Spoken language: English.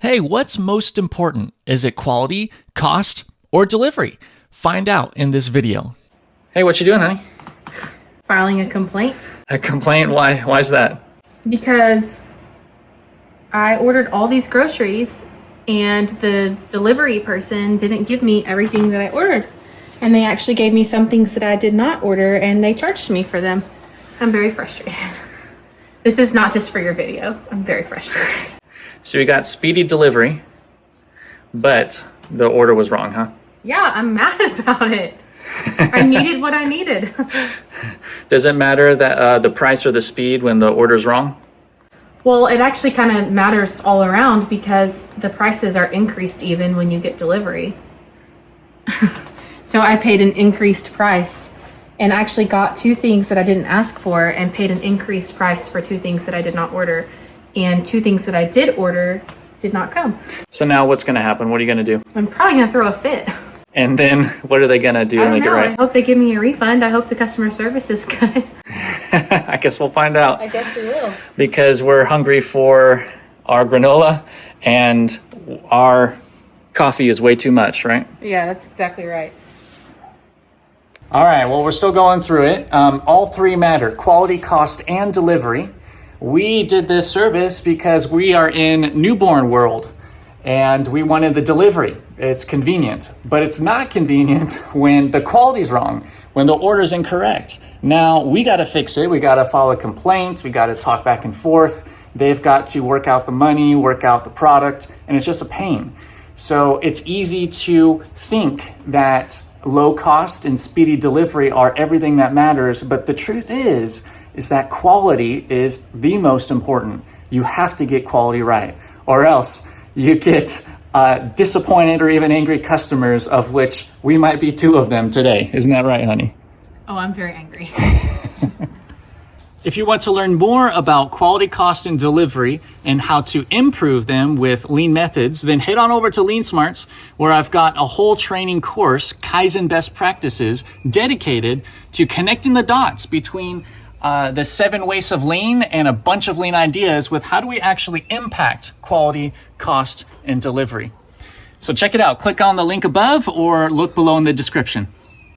Hey, what's most important? Is it quality, cost, or delivery? Find out in this video. Hey, what you doing, honey? Filing a complaint. A complaint? Why is that? Because I ordered all these groceries and the delivery person didn't give me everything that I ordered. And they actually gave me some things that I did not order and they charged me for them. I'm very frustrated. This is not just for your video. I'm very frustrated. So we got speedy delivery, but the order was wrong, huh? Yeah, I'm mad about it. I needed what I needed. Does it matter that the price or the speed when the order's wrong? Well, it actually kind of matters all around because the prices are increased even when you get delivery. So I paid an increased price and actually got two things that I didn't ask for and paid an increased price for two things that I did not order. And two things that I did order did not come. So now what's going to happen? What are you going to do? I'm probably going to throw a fit. And then what are they going to do to make it right? I hope they give me a refund. I hope the customer service is good. I guess we'll find out. I guess we will. Because we're hungry for our granola and our coffee is way too much, right? Yeah, that's exactly right. All right, well, we're still going through it. All three matter: quality, cost, and delivery. We did this service because we are in newborn world and we wanted the delivery. It's convenient, but it's not convenient when the quality's wrong, when the order's incorrect. Now we got to fix it. We got to file a complaint. We got to talk back and forth. They've got to work out the money, work out the product, and it's just a pain. So it's easy to think that low cost and speedy delivery are everything that matters, but the truth is that quality is the most important. You have to get quality right, or else you get disappointed or even angry customers, of which we might be two of them today. Isn't that right, honey? Oh, I'm very angry. If you want to learn more about quality, cost, and delivery and how to improve them with lean methods, then head on over to Lean Smarts, where I've got a whole training course, Kaizen Best Practices, dedicated to connecting the dots between the 7 ways of lean and a bunch of lean ideas with how do we actually impact quality, cost, and delivery. So check it out. Click on the link above or look below in the description.